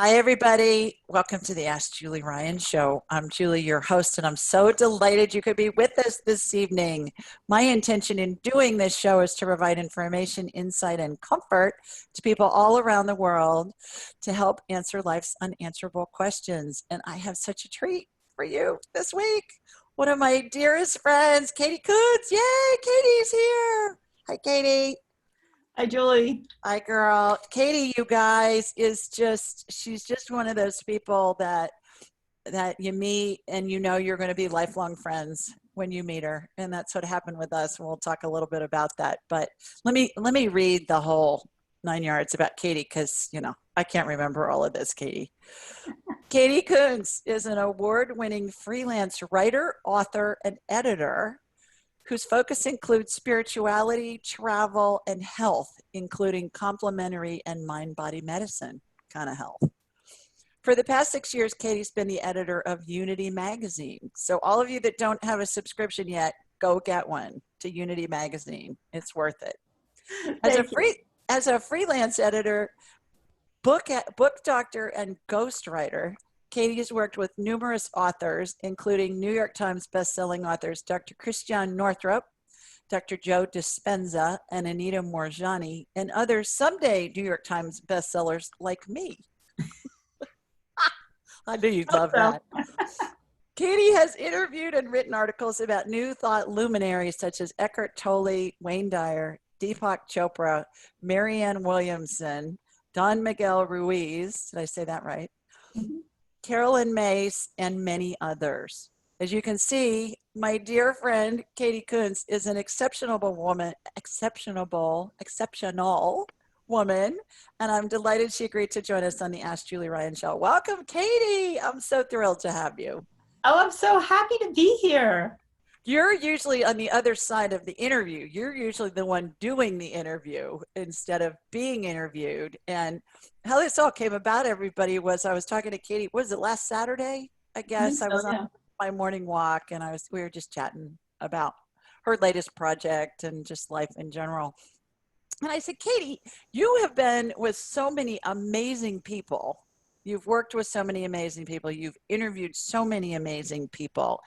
Hi, everybody. Welcome to the Ask Julie Ryan Show. I'm Julie, your host, and I'm so delighted you could be with us this evening. My intention in doing this show is to provide information, insight, and comfort to people all around the world to help answer life's unanswerable questions. And I have such a treat for you this week. One of my dearest friends, Katy Koontz. Yay, Katy's here. Hi, Katy. Hi, Julie. Hi, girl. Katy, you guys, she's just one of those people that you meet and you know you're going to be lifelong friends when you meet her. And that's what happened with us. And we'll talk a little bit about that. But let me read the whole 9 yards about Katy because, I can't remember all of this, Katy. Katy Koontz is an award-winning freelance writer, author, and editor whose focus includes spirituality, travel, and health, including complementary and mind-body medicine kind of health. For the past 6 years, Katy's been the editor of Unity Magazine. So all of you that don't have a subscription yet, go get one to Unity Magazine. It's worth it. As a freelance editor, book doctor, and ghostwriter, Katy has worked with numerous authors, including New York Times bestselling authors Dr. Christiane Northrup, Dr. Joe Dispenza, and Anita Moorjani, and other someday New York Times bestsellers like me. I knew you'd love that. Katy has interviewed and written articles about New Thought luminaries such as Eckhart Tolle, Wayne Dyer, Deepak Chopra, Marianne Williamson, Don Miguel Ruiz, did I say that right? Mm-hmm. Carolyn Mace, and many others. As you can see, my dear friend Katy Koontz is an exceptional woman, and I'm delighted she agreed to join us on the Ask Julie Ryan Show. Welcome, Katy. I'm so thrilled to have you. Oh, I'm so happy to be here. You're usually on the other side of the interview. You're usually the one doing the interview instead of being interviewed. And how this all came about, everybody, was I was talking to Katy, was it last Saturday? I guess I was on my morning walk and we were just chatting about her latest project and just life in general. And I said, Katy, you have been with so many amazing people. You've worked with so many amazing people. You've interviewed so many amazing people.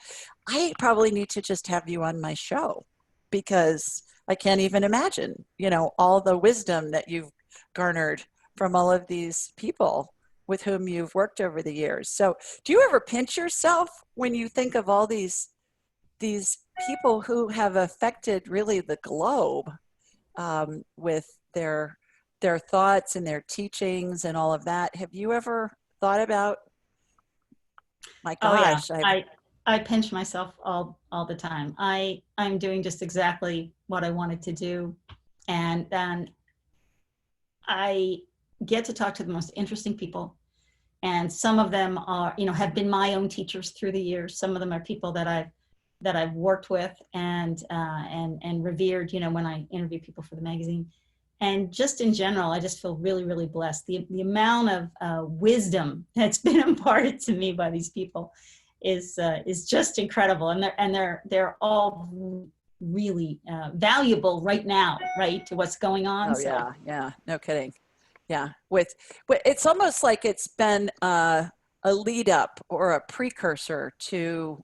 I probably need to just have you on my show because I can't even imagine, all the wisdom that you've garnered from all of these people with whom you've worked over the years. So do you ever pinch yourself when you think of all these people who have affected really the globe with their thoughts and their teachings and all of that? Have you ever thought about, my gosh. Oh, yeah. I pinch myself all the time. I'm doing just exactly what I wanted to do. And then I get to talk to the most interesting people. And some of them are, have been my own teachers through the years. Some of them are people that I've worked with and revered, when I interview people for the magazine. And just in general, I just feel really, really blessed. The amount of wisdom that's been imparted to me by these people is just incredible. And they're all really valuable right now, right, to what's going on. Oh, yeah, no kidding. Yeah, it's almost like it's been a lead up or a precursor to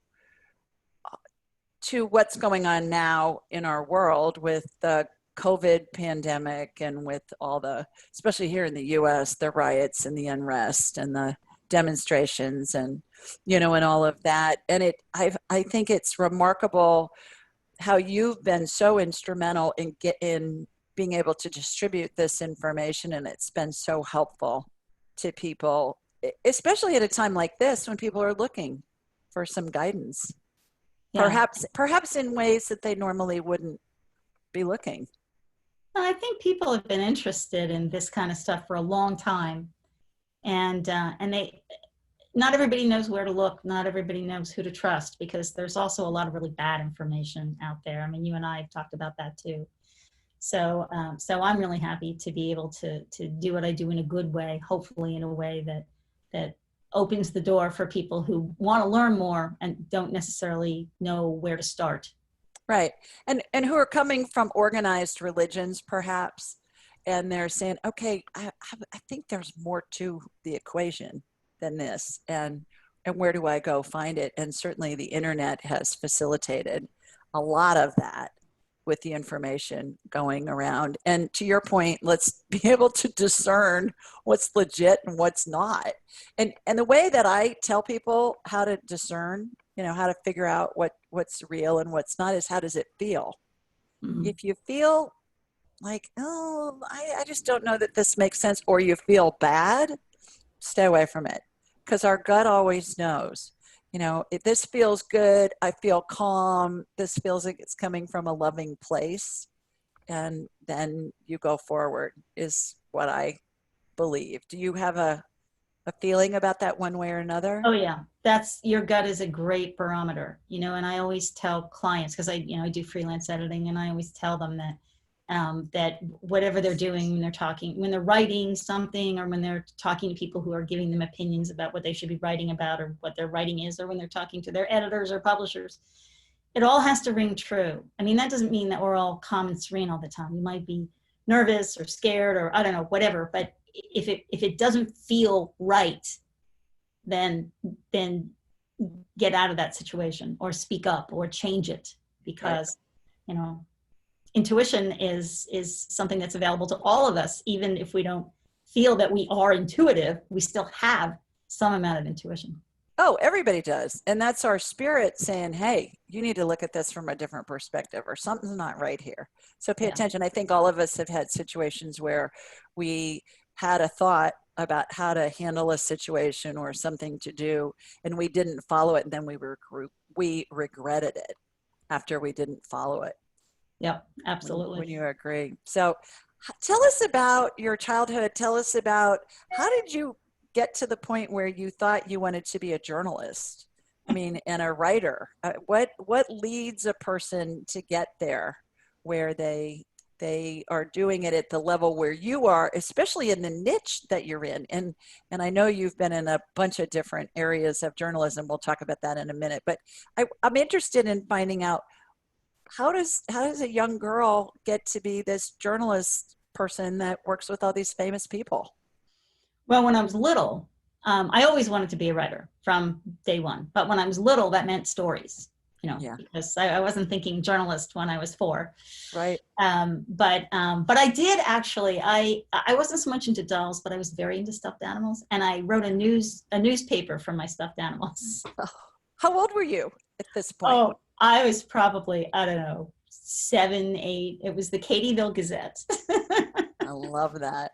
what's going on now in our world with the COVID pandemic and with all especially here in the US, the riots and the unrest and the demonstrations and, and all of that. And I think it's remarkable how you've been so instrumental in being able to distribute this information. And it's been so helpful to people, especially at a time like this when people are looking for some guidance, perhaps in ways that they normally wouldn't be looking. I think people have been interested in this kind of stuff for a long time, and not everybody knows where to look. Not everybody knows who to trust because there's also a lot of really bad information out there. I mean, you and I have talked about that too. So I'm really happy to be able to do what I do in a good way, hopefully in a way that opens the door for people who want to learn more and don't necessarily know where to start. Right. And who are coming from organized religions, perhaps, and they're saying, okay, I think there's more to the equation than this. And where do I go find it? And certainly the internet has facilitated a lot of that with the information going around. And to your point, let's be able to discern what's legit and what's not. And the way that I tell people how to discern, you know, how to figure out what's real and what's not is, how does it feel? Mhm. If you feel like, oh, I just don't know that this makes sense, or you feel bad, stay away from it, because our gut always knows. You know, if this feels good, I feel calm, this feels like it's coming from a loving place, and then you go forward, is what I believe. Do you have a feeling about that one way or another? Oh yeah, that's, your gut is a great barometer, you know, and I always tell clients, because I do freelance editing, and I always tell them that that whatever they're doing when they're talking, when they're writing something, or when they're talking to people who are giving them opinions about what they should be writing about or what their writing is, or when they're talking to their editors or publishers, it all has to ring true. I mean, that doesn't mean that we're all calm and serene all the time. You might be nervous or scared or I don't know, whatever, but if it doesn't feel right, then get out of that situation, or speak up, or change it, because you know, intuition is something that's available to all of us. Even if we don't feel that we are intuitive, we still have some amount of intuition. Oh, everybody does. And that's our spirit saying, hey, you need to look at this from a different perspective, or something's not right here. So pay Yeah. attention. I think all of us have had situations where we had a thought about how to handle a situation or something to do, and we didn't follow it. And then we regretted it after we didn't follow it. Yep, absolutely. When you agree. So tell us about your childhood. Tell us about, how did you get to the point where you thought you wanted to be a journalist? I mean, and a writer. What leads a person to get there, where they are doing it at the level where you are, especially in the niche that you're in? And I know you've been in a bunch of different areas of journalism. We'll talk about that in a minute. But I'm interested in finding out, how does a young girl get to be this journalist person that works with all these famous people? Well, when I was little, I always wanted to be a writer from day one. But when I was little, that meant stories, you know, Yeah. because I wasn't thinking journalist when I was 4. Right. But I did actually, I wasn't so much into dolls, but I was very into stuffed animals. And I wrote a newspaper for my stuffed animals. Oh, how old were you at this point? Oh, I was probably, I don't know, 7, 8. It was the Katyville Gazette. I love that.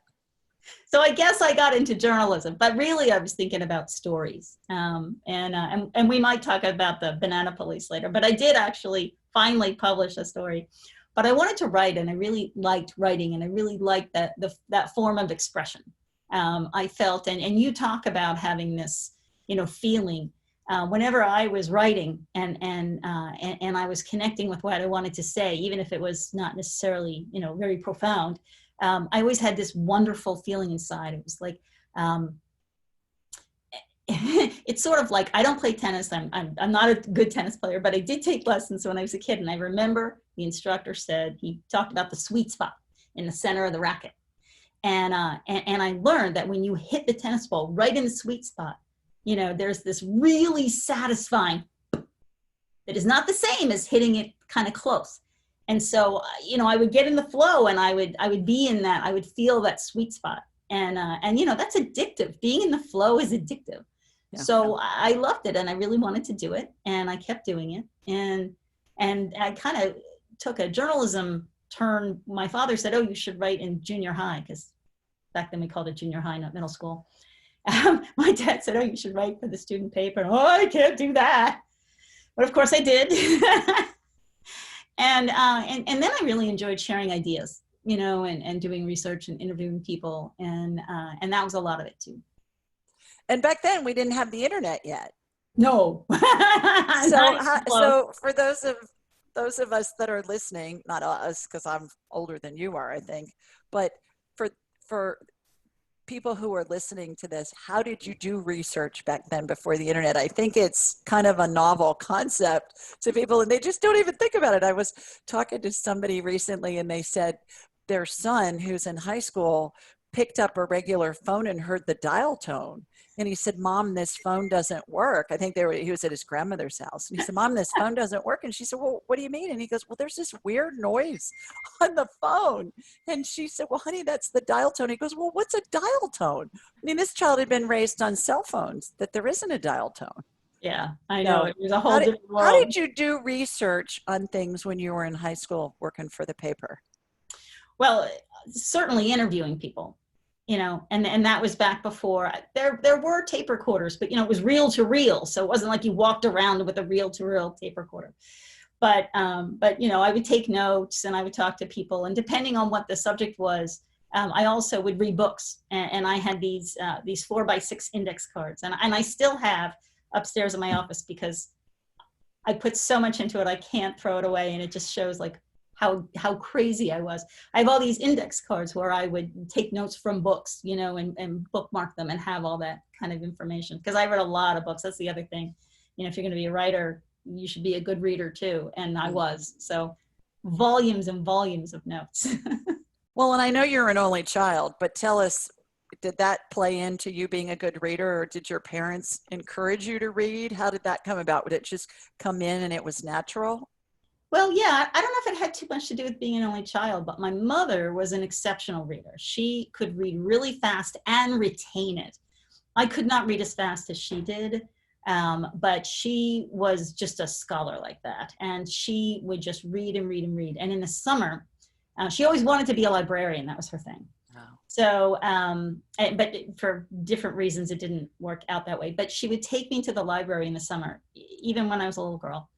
So I guess I got into journalism, but really I was thinking about stories. And we might talk about the Banana Police later, but I did actually finally publish a story. But I wanted to write, and I really liked writing, and I really liked that form of expression. I felt, and you talk about having this, you know, feeling. Whenever I was writing and I was connecting with what I wanted to say, even if it was not necessarily, you know, very profound, I always had this wonderful feeling inside. It was like, it's sort of like, I don't play tennis. I'm not a good tennis player, but I did take lessons when I was a kid. And I remember the instructor said, he talked about the sweet spot in the center of the racket. And I learned that when you hit the tennis ball right in the sweet spot, you know, there's this really satisfying that is not the same as hitting it kind of close. And so, you know, I would get in the flow, and I would be in that, I would feel that sweet spot. And you know, that's addictive. Being in the flow is addictive. Yeah. So I loved it, and I really wanted to do it, and I kept doing it. And I kind of took a journalism turn. My father said, oh, you should write in junior high, because back then we called it junior high, not middle school. My dad said, oh, you should write for the student paper. Oh, I can't do that. But of course I did. And then I really enjoyed sharing ideas, you know, and doing research and interviewing people. And that was a lot of it too. And back then we didn't have the internet yet. No. So for those of us that are listening, not us, because I'm older than you are, I think, but for people who are listening to this, how did you do research back then before the internet? I think it's kind of a novel concept to people, and they just don't even think about it. I was talking to somebody recently, and they said, their son, who's in high school, picked up a regular phone and heard the dial tone. And he said, Mom, this phone doesn't work. I think he was at his grandmother's house. And he said, Mom, this phone doesn't work. And she said, well, what do you mean? And he goes, well, there's this weird noise on the phone. And she said, well, honey, that's the dial tone. He goes, well, what's a dial tone? I mean, this child had been raised on cell phones, that there isn't a dial tone. Yeah, I know. It was a whole How different world. how did you do research on things when you were in high school working for the paper? Well, certainly interviewing people, and that was back before there were tape recorders, but it was reel to reel, so it wasn't like you walked around with a reel to reel tape recorder. But I would take notes and I would talk to people, and depending on what the subject was, I also would read books, and I had these 4x6 index cards, and I still have upstairs in my office because I put so much into it, I can't throw it away, and it just shows like how crazy I was. I have all these index cards where I would take notes from books, and bookmark them and have all that kind of information. Because I read a lot of books. That's the other thing. If you're going to be a writer, you should be a good reader too. And I was. So volumes and volumes of notes. Well, and I know you're an only child, but tell us, did that play into you being a good reader, or did your parents encourage you to read? How did that come about? Would it just come in and it was natural? Well, yeah, I don't know if it had too much to do with being an only child, but my mother was an exceptional reader. She could read really fast and retain it. I could not read as fast as she did, but she was just a scholar like that. And she would just read and read and read. And in the summer, she always wanted to be a librarian. That was her thing. Oh. So, but for different reasons, it didn't work out that way. But she would take me to the library in the summer, even when I was a little girl.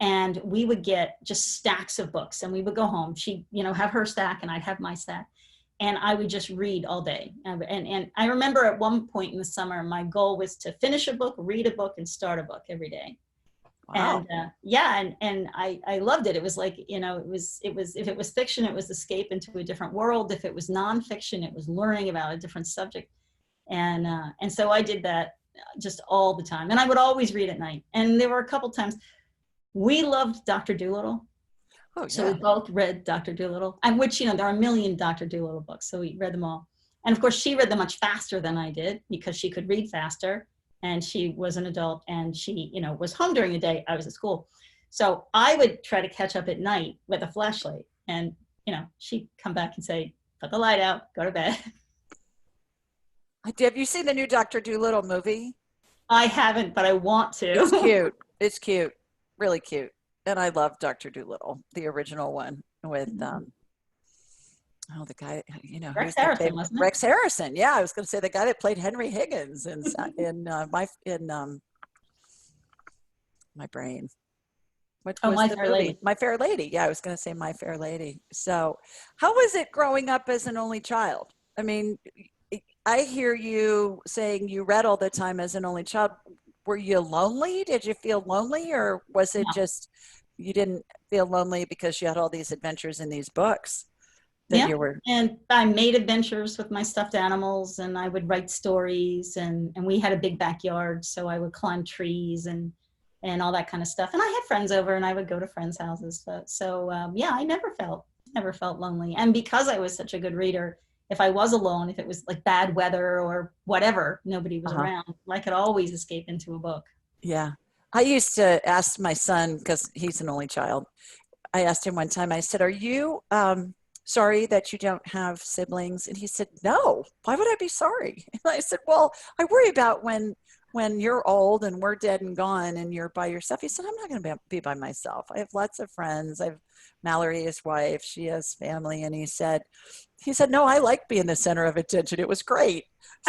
And we would get just stacks of books, and we would go home. She'd, have her stack and I'd have my stack, and I would just read all day. And I remember at one point in the summer, my goal was to finish a book, read a book, and start a book every day. Wow. And I loved it. It was like, it was, if it was fiction, it was escape into a different world. If it was nonfiction, it was learning about a different subject. And so I did that just all the time. And I would always read at night. And there were a couple times. We loved Dr. Dolittle. Oh, yeah. So we both read Dr. Dolittle, and which, there are a million Dr. Dolittle books. So we read them all. And of course, she read them much faster than I did because she could read faster, and she was an adult, and she, was home during the day. I was at school. So I would try to catch up at night with a flashlight, and, she'd come back and say, put the light out, go to bed. Have you seen the new Dr. Dolittle movie? I haven't, but I want to. It's cute. It's cute. Really cute. And I love Dr. Dolittle, the original one with the guy, Rex Harrison, wasn't it? Rex Harrison. Yeah, I was going to say the guy that played Henry Higgins in my brain. What was My the Fair movie? Lady. My Fair Lady. Yeah, I was going to say My Fair Lady. So, how was it growing up as an only child? I mean, I hear you saying you read all the time as an only child. Were you lonely? Did you feel lonely, or was it just you didn't feel lonely because you had all these adventures in these books that you were? And I made adventures with my stuffed animals, and I would write stories, and we had a big backyard, so I would climb trees and all that kind of stuff. And I had friends over, and I would go to friends' houses. So I never felt lonely. And because I was such a good reader, if I was alone, if it was like bad weather or whatever, nobody was around, I could always escape into a book. Yeah. I used to ask my son, because he's an only child, I asked him one time, I said, are you sorry that you don't have siblings? And he said, no, why would I be sorry? And I said, well, I worry about when you're old and we're dead and gone and you're by yourself. He said, I'm not going to be by myself. I have lots of friends. I have Mallory, his wife, she has family. And he said, no, I like being the center of attention. It was great.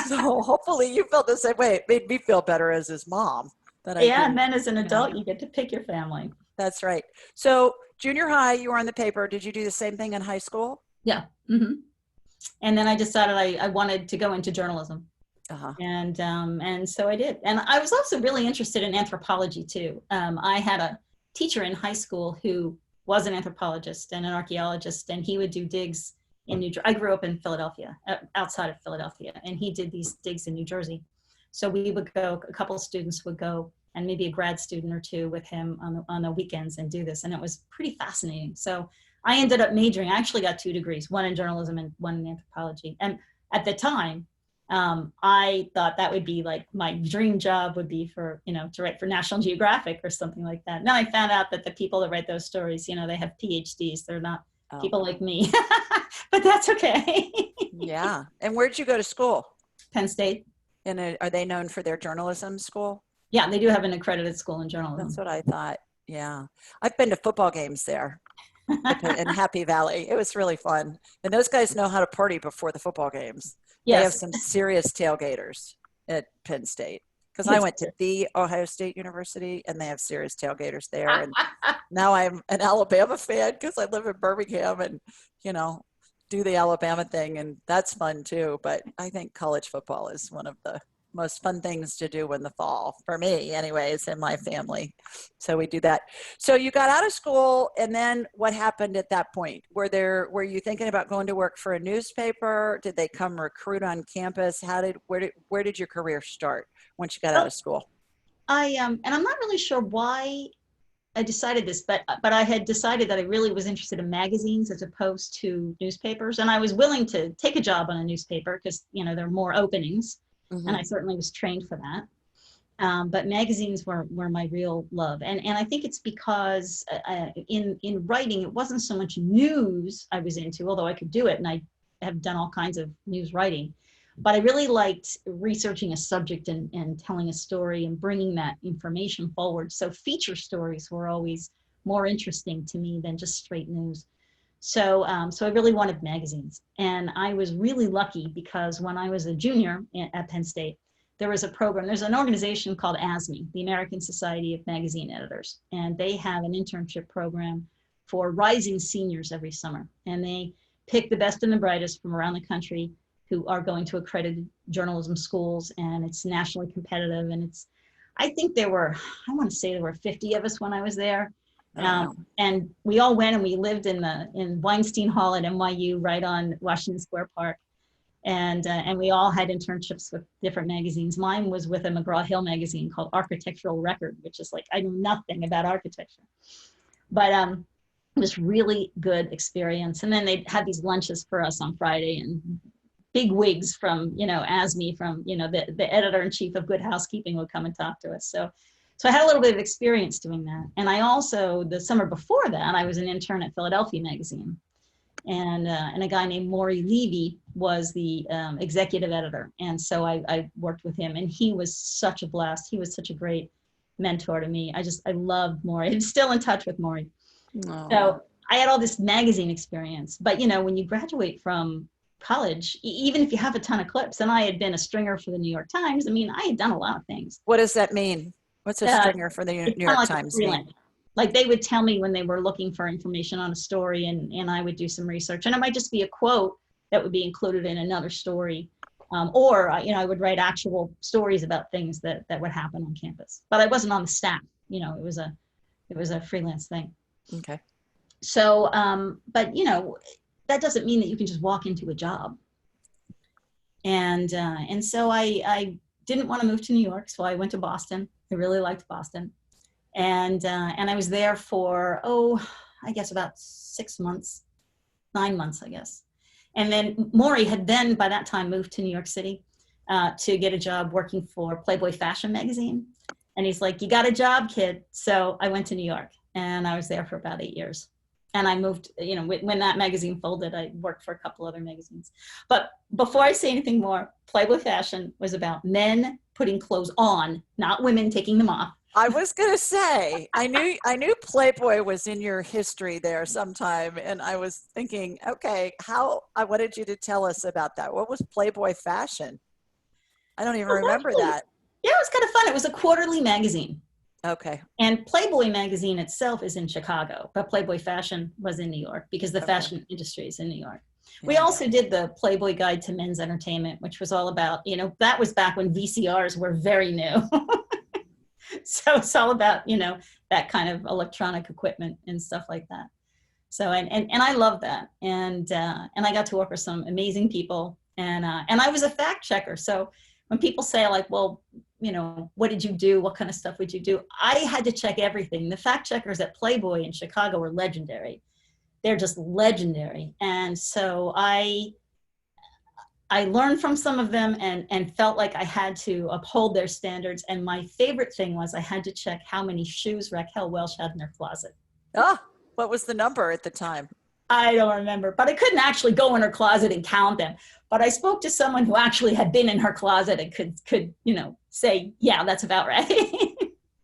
So hopefully you felt the same way. It made me feel better as his mom. And then as an adult, you get to pick your family. That's right. So junior high, you were on the paper. Did you do the same thing in high school? Yeah. Mm-hmm. And then I decided I wanted to go into journalism. And so I did. And I was also really interested in anthropology too. I had a teacher in high school who was an anthropologist and an archaeologist, and he would do digs in New Jersey. I grew up in Philadelphia, outside of Philadelphia, and he did these digs in New Jersey. So we would go, a couple of students would go, and maybe a grad student or two with him on the weekends and do this. And it was pretty fascinating. So I ended up majoring. I actually got 2 degrees, one in journalism and one in anthropology. And at the time, I thought that would be like my dream job would be for, to write for National Geographic or something like that. Now I found out that the people that write those stories, they have PhDs. They're not people like me, but that's okay. Yeah. And where'd you go to school? Penn State. And are they known for their journalism school? Yeah, they do have an accredited school in journalism. That's what I thought. Yeah. I've been to football games there in Happy Valley. It was really fun. And those guys know how to party before the football games. Yes. They have some serious tailgaters at Penn State. Because I went to the Ohio State University, and they have serious tailgaters there. And now I'm an Alabama fan because I live in Birmingham and, do the Alabama thing. And that's fun too. But I think college football is one of the most fun things to do in the fall, for me anyways, and my family. So we do that. So you got out of school, and then what happened at that point? Were you thinking about going to work for a newspaper? Did they come recruit on campus? Where did your career start once you got out of school? And I'm not really sure why I decided this, but I had decided that I really was interested in magazines as opposed to newspapers. And I was willing to take a job on a newspaper because, there are more openings. Mm-hmm. And I certainly was trained for that. But magazines were my real love. And I think it's because in writing, it wasn't so much news I was into, although I could do it. And I have done all kinds of news writing. But I really liked researching a subject and telling a story and bringing that information forward. So feature stories were always more interesting to me than just straight news. So I really wanted magazines. And I was really lucky because when I was a junior at Penn State, there was a program, there's an organization called ASME, the American Society of Magazine Editors. And they have an internship program for rising seniors every summer. And they pick the best and the brightest from around the country who are going to accredited journalism schools, and it's nationally competitive. And I think I want to say there were 50 of us when I was there. And we all went and we lived in Weinstein Hall at NYU, right on Washington Square Park. And we all had internships with different magazines. Mine was with a McGraw-Hill magazine called Architectural Record, which is like, I knew nothing about architecture. But it was really good experience. And then they had these lunches for us on Friday, and big wigs from, ASME, from, the editor-in-chief of Good Housekeeping would come and talk to us. So I had a little bit of experience doing that. And I also, the summer before that, I was an intern at Philadelphia Magazine. And a guy named Maury Levy was the executive editor. And so I worked with him, and he was such a blast. He was such a great mentor to me. I loved Maury. I'm still in touch with Maury. Oh. So I had all this magazine experience. But, when you graduate from college, even if you have a ton of clips, and I had been a stringer for the New York Times, I had done a lot of things. What does that mean? What's a stringer for the New York Times mean? Like they would tell me when they were looking for information on a story, and I would do some research, and it might just be a quote that would be included in another story. Or I would write actual stories about things that would happen on campus, but I wasn't on the staff. It was a freelance thing. Okay. So, but that doesn't mean that you can just walk into a job. And so I didn't want to move to New York, so I went to Boston. I really liked Boston. And I was there for, I guess about 9 months, I guess. And then Maury had then, by that time, moved to New York City to get a job working for Playboy Fashion magazine. And he's like, you got a job, kid. So I went to New York, and I was there for about 8 years. And I moved, when that magazine folded, I worked for a couple other magazines. But before I say anything more, Playboy Fashion was about men putting clothes on, not women taking them off. I was going to say, I knew Playboy was in your history there sometime. And I was thinking, okay, I wanted you to tell us about that. What was Playboy Fashion? I don't even remember that. Yeah, it was kind of fun. It was a quarterly magazine. Okay. And Playboy magazine itself is in Chicago, but Playboy Fashion was in New York because the fashion industry is in New York. Yeah. We also did the Playboy Guide to Men's Entertainment, which was all about, that was back when VCRs were very new. So it's all about, that kind of electronic equipment and stuff like that. So, and I love that. And I got to work with some amazing people, and I was a fact checker. So when people say like, well, what did you do? What kind of stuff would you do? I had to check everything. The fact checkers at Playboy in Chicago were legendary. they're just legendary. And so I learned from some of them and felt like I had to uphold their standards. And my favorite thing was I had to check how many shoes Raquel Welch had in her closet. Oh, what was the number at the time? I don't remember, but I couldn't actually go in her closet and count them. But I spoke to someone who actually had been in her closet and could say, yeah, that's about right.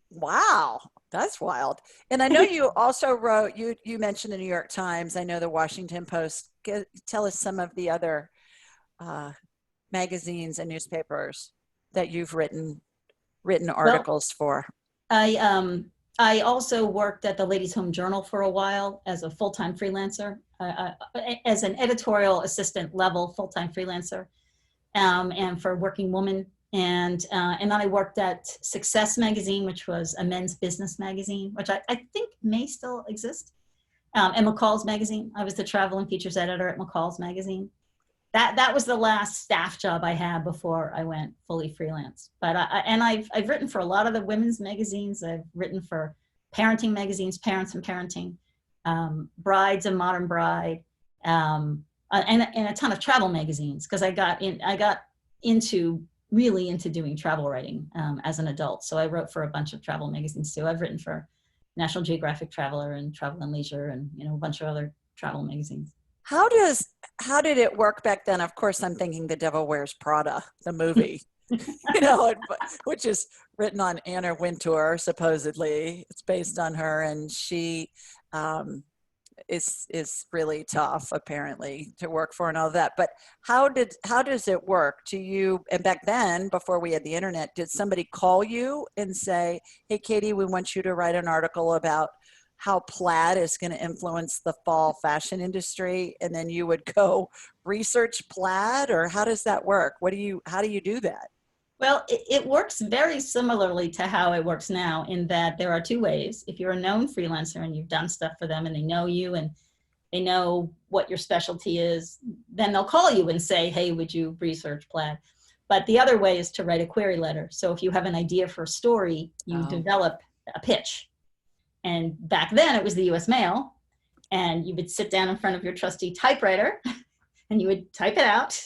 Wow, that's wild. And I know you also wrote, you mentioned the New York Times. I know the Washington Post. Tell us some of the other magazines and newspapers that you've written articles for. I also worked at the Ladies' Home Journal for a while as a full-time freelancer, as an editorial assistant level full-time freelancer, and for Working Woman. And then I worked at Success Magazine, which was a men's business magazine, which I think may still exist, and McCall's Magazine. I was the travel and features editor at McCall's Magazine. That was the last staff job I had before I went fully freelance. But I've written for a lot of the women's magazines. I've written for parenting magazines, Parents and Parenting, Brides and Modern Bride, and a ton of travel magazines, because I got really into doing travel writing as an adult. So I wrote for a bunch of travel magazines too. I've written for National Geographic Traveler and Travel and Leisure, and a bunch of other travel magazines. How did it work back then? Of course, I'm thinking The Devil Wears Prada, the movie, which is written on Anna Wintour, supposedly. It's based on her, and she is really tough, apparently, to work for and all that. But how does it work? And back then, before we had the internet, did somebody call you and say, hey, Katy, we want you to write an article about how plaid is going to influence the fall fashion industry, and then you would go research plaid? Or how does that work? How do you do that? Well, it works very similarly to how it works now, in that there are two ways. If you're a known freelancer and you've done stuff for them and they know you and they know what your specialty is, then they'll call you and say, hey, would you research plaid? But the other way is to write a query letter. So if you have an idea for a story, you develop a pitch. And back then it was the US mail, and you would sit down in front of your trusty typewriter and you would type it out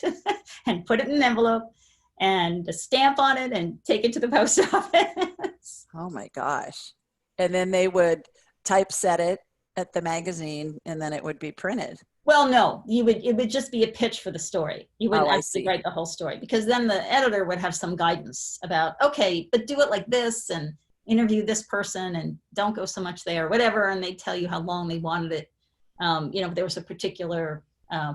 and put it in an envelope and a stamp on it and take it to the post office. Oh my gosh. And then they would typeset it at the magazine, and then it would be printed. Well, no, it would just be a pitch for the story. You wouldn't actually write the whole story, because then the editor would have some guidance about, okay, but do it like this, and interview this person, and don't go so much there, whatever. And they'd tell you how long they wanted it. If there was a particular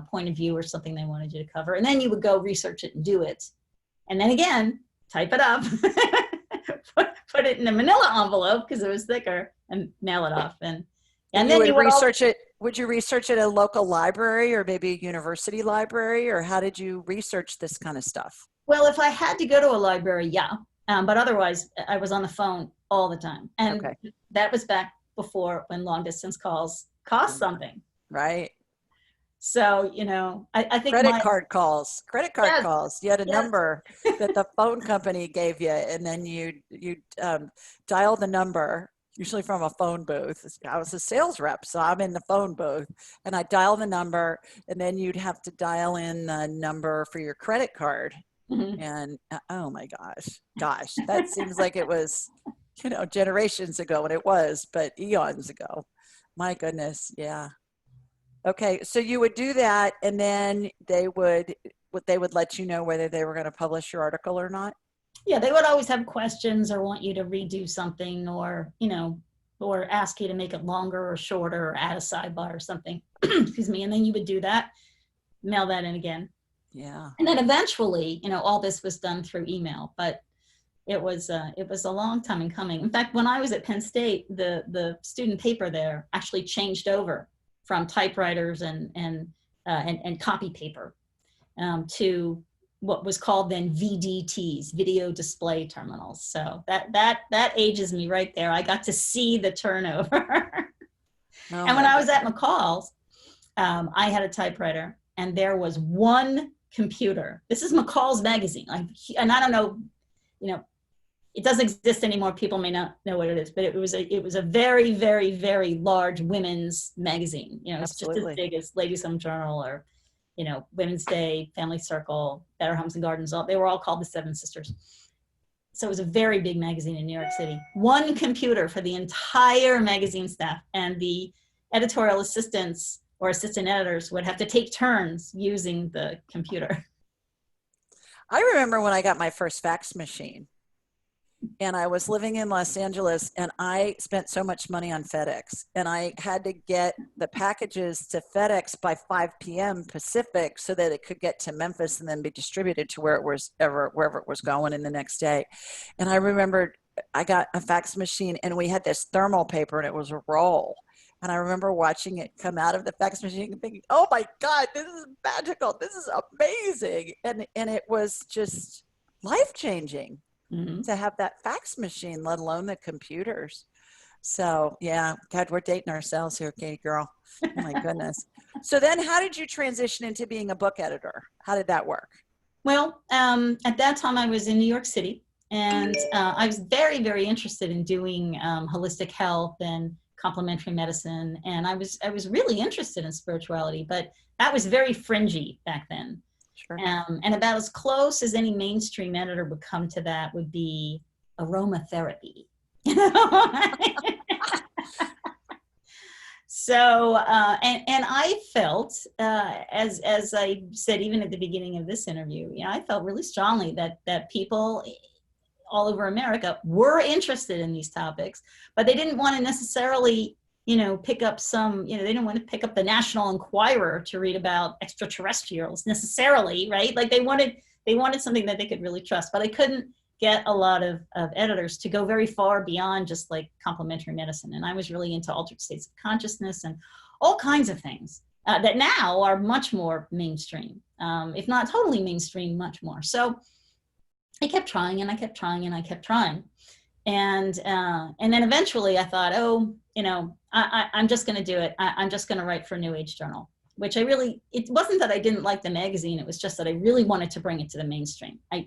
point of view or something they wanted you to cover. And then you would go research it and do it. And then again, type it up, put it in a manila envelope because it was thicker, and mail it off. And then you would research it. Would you research it at a local library or maybe a university library, or how did you research this kind of stuff? Well, if I had to go to a library, yeah. But otherwise, I was on the phone all the time. And that was back before, when long distance calls cost something. Right. So, I think credit card calls. You had a number that the phone company gave you, and then you dial the number, usually from a phone booth. I was a sales rep, so I'm in the phone booth, and I dial the number, and then you'd have to dial in the number for your credit card. Mm-hmm. And oh my gosh, that seems like it was, generations ago, and it was, but eons ago. My goodness. Yeah. Okay. So you would do that, and then they would let you know whether they were going to publish your article or not. Yeah. They would always have questions or want you to redo something, or ask you to make it longer or shorter or add a sidebar or something. Excuse me. And then you would do that, mail that in again. Yeah. And then eventually, all this was done through email, but it was a long time in coming. In fact, when I was at Penn State, the student paper there actually changed over from typewriters and copy paper to what was called then VDTs, video display terminals. So that ages me right there. I got to see the turnover. And when I was at McCall's, I had a typewriter, and there was one computer. This is McCall's Magazine. And I don't know, it doesn't exist anymore. People may not know what it is, but it was a very, very, very large women's magazine. You know, it's just as Absolutely. big as Ladies Home Journal or, you know, Women's Day, Family Circle, Better Homes and Gardens. They were all called the Seven Sisters. So it was a very big magazine in New York City. One computer for the entire magazine staff, and the editorial assistants or assistant editors would have to take turns using the computer. I remember when I got my first fax machine, and I was living in Los Angeles, and I spent so much money on FedEx, and I had to get the packages to FedEx by 5 p.m. Pacific so that it could get to Memphis and then be distributed to wherever it was going in the next day. And I remembered I got a fax machine, and we had this thermal paper, and it was a roll. And I remember watching it come out of the fax machine and thinking, oh my God, this is magical. This is amazing. And it was just life-changing to have that fax machine, let alone the computers. So yeah, God, we're dating ourselves here, Katy girl. Oh my goodness. So then how did you transition into being a book editor? How did that work? Well, at that time I was in New York City, and I was very, very interested in doing holistic health and complementary medicine. And I was really interested in spirituality, but that was very fringy back then. Sure. And about as close as any mainstream editor would come to that would be aromatherapy. So, and I felt, as I said, even at the beginning of this interview, you know, I felt really strongly that people all over America were interested in these topics, but they didn't want to necessarily, you know, pick up some, you know, they didn't want to pick up the National Enquirer to read about extraterrestrials necessarily, right? Like they wanted something that they could really trust, but I couldn't get a lot of editors to go very far beyond just like complementary medicine. And I was really into altered states of consciousness and all kinds of things that now are much more mainstream, if not totally mainstream, much more. So I kept trying and I kept trying and I kept trying. And then eventually I thought, oh, you know, I'm just going to do it. I'm just going to write for a New Age journal, which it wasn't that I didn't like the magazine. It was just that I really wanted to bring it to the mainstream. I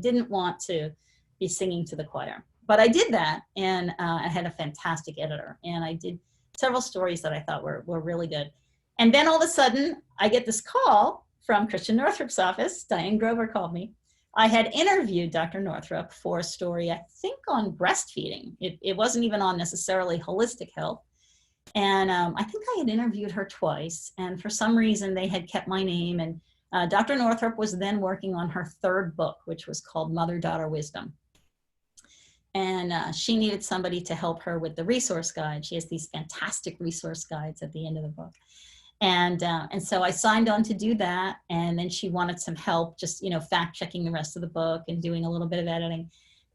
didn't want to be singing to the choir, but I did that. And I had a fantastic editor, and I did several stories that I thought were really good. And then all of a sudden I get this call from Christiane Northrup's office. Diane Grover called me. I had interviewed Dr. Northrup for a story, I think, on breastfeeding. It wasn't even on necessarily holistic health. And I think I had interviewed her twice, and for some reason they had kept my name. And Dr. Northrup was then working on her third book, which was called Mother-Daughter Wisdom. And she needed somebody to help her with the resource guide. She has these fantastic resource guides at the end of the book. And so I signed on to do that. And then she wanted some help, just, you know, fact checking the rest of the book and doing a little bit of editing.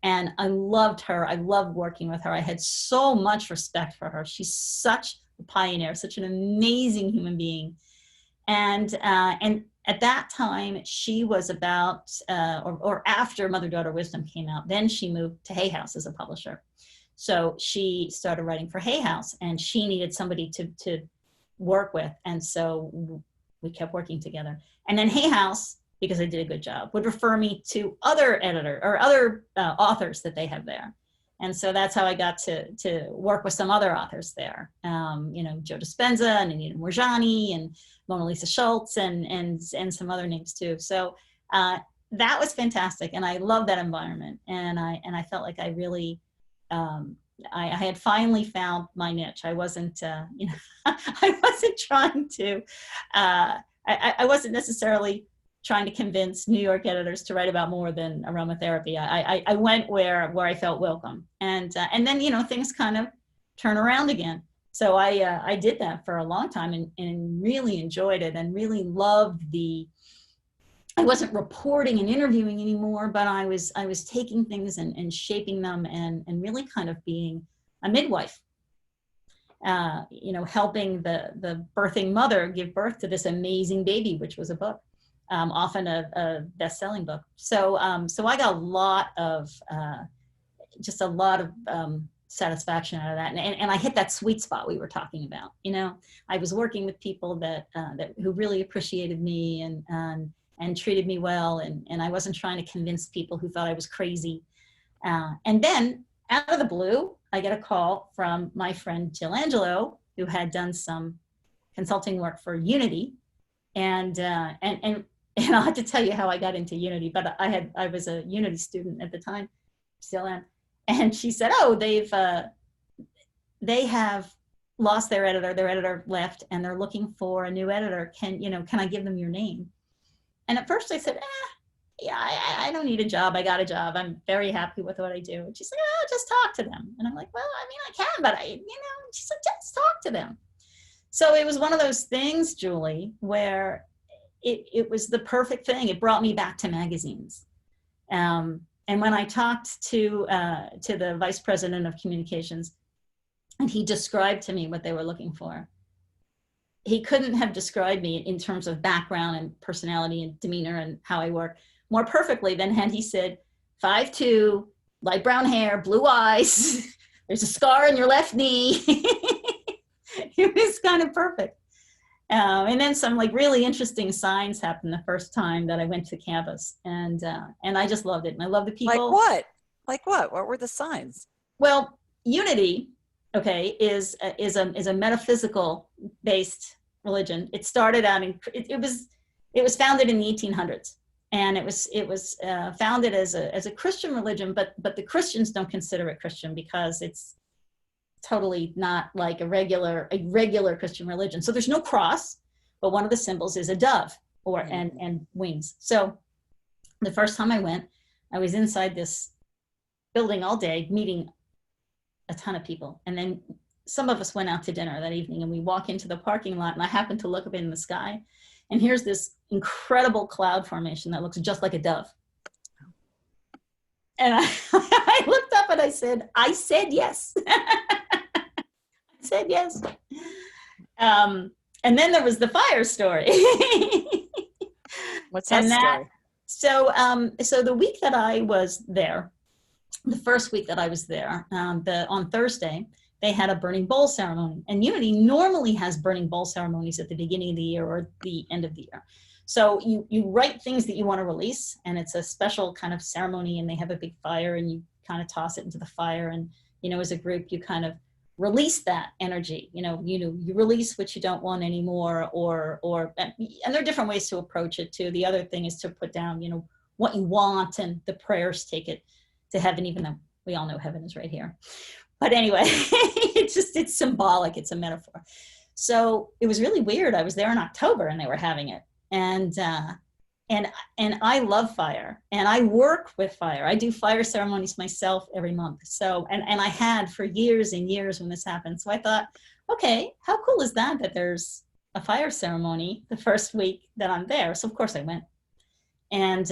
And I loved her. I loved working with her. I had so much respect for her. She's such a pioneer, such an amazing human being. And at that time, she was about, or after Mother-Daughter Wisdom came out, then she moved to Hay House as a publisher. So she started writing for Hay House, and she needed somebody to work with. And so we kept working together. And then Hay House, because I did a good job, would refer me to other authors that they have there. And so that's how I got to work with some other authors there. You know, Joe Dispenza and Anita Moorjani and Mona Lisa Schultz and some other names too. So that was fantastic. And I love that environment. And I felt like I really, I had finally found my niche. I wasn't, you know, I wasn't trying to, I wasn't necessarily trying to convince New York editors to write about more than aromatherapy. I went where I felt welcome. And then, you know, things kind of turn around again. So I did that for a long time and really enjoyed it and really loved I wasn't reporting and interviewing anymore, but I was taking things and shaping them and really kind of being a midwife, you know, helping the birthing mother give birth to this amazing baby, which was a book, often a best-selling book. So I got a lot of satisfaction out of that. And I hit that sweet spot we were talking about. You know, I was working with people that who really appreciated me and treated me well. And I wasn't trying to convince people who thought I was crazy. And then out of the blue, I get a call from my friend Jill Angelo, who had done some consulting work for Unity. And I'll have to tell you how I got into Unity, but I was a Unity student at the time, still am. And she said, oh, they have lost their editor left, and they're looking for a new editor. Can I give them your name? And at first I said, yeah, I don't need a job. I got a job. I'm very happy with what I do. And she's like, oh, just talk to them. And I'm like, well, I mean, I can, but she's like, just talk to them. So it was one of those things, Julie, where it was the perfect thing. It brought me back to magazines. And when I talked to the vice president of communications, and he described to me what they were looking for, he couldn't have described me in terms of background and personality and demeanor and how I work more perfectly than had he said, 5'2", light brown hair, blue eyes, there's a scar on your left knee. It was kind of perfect. And then some like really interesting signs happened the first time that I went to campus, and I just loved it. And I love the people. Like what? Like what? What were the signs? Well, Unity, okay, is a metaphysical based religion. It started out it was founded in the 1800s, and it was founded as a Christian religion, but the Christians don't consider it Christian because it's totally not like a regular Christian religion. So there's no cross, but one of the symbols is a dove and wings. So the first time I went, I was inside this building all day meeting a ton of people. And then some of us went out to dinner that evening, and we walk into the parking lot, and I happened to look up in the sky, and here's this incredible cloud formation that looks just like a dove. And I looked up and I said yes. I said yes. And then there was the fire story. What's that story? So the week that I was there, the first week that I was there, on Thursday, they had a burning bowl ceremony. And Unity normally has burning bowl ceremonies at the beginning of the year or the end of the year. So you write things that you want to release, and it's a special kind of ceremony, and they have a big fire, and you kind of toss it into the fire, and as a group you kind of release that energy. You release what you don't want anymore, and there are different ways to approach it too. The other thing is to put down what you want, and the prayers take it to heaven, even though we all know heaven is right here. But anyway, it's symbolic, it's a metaphor. So it was really weird. I was there in October and they were having it. And I love fire, and I work with fire. I do fire ceremonies myself every month. So, and I had for years and years when this happened. So I thought, okay, how cool is that there's a fire ceremony the first week that I'm there? So of course I went. And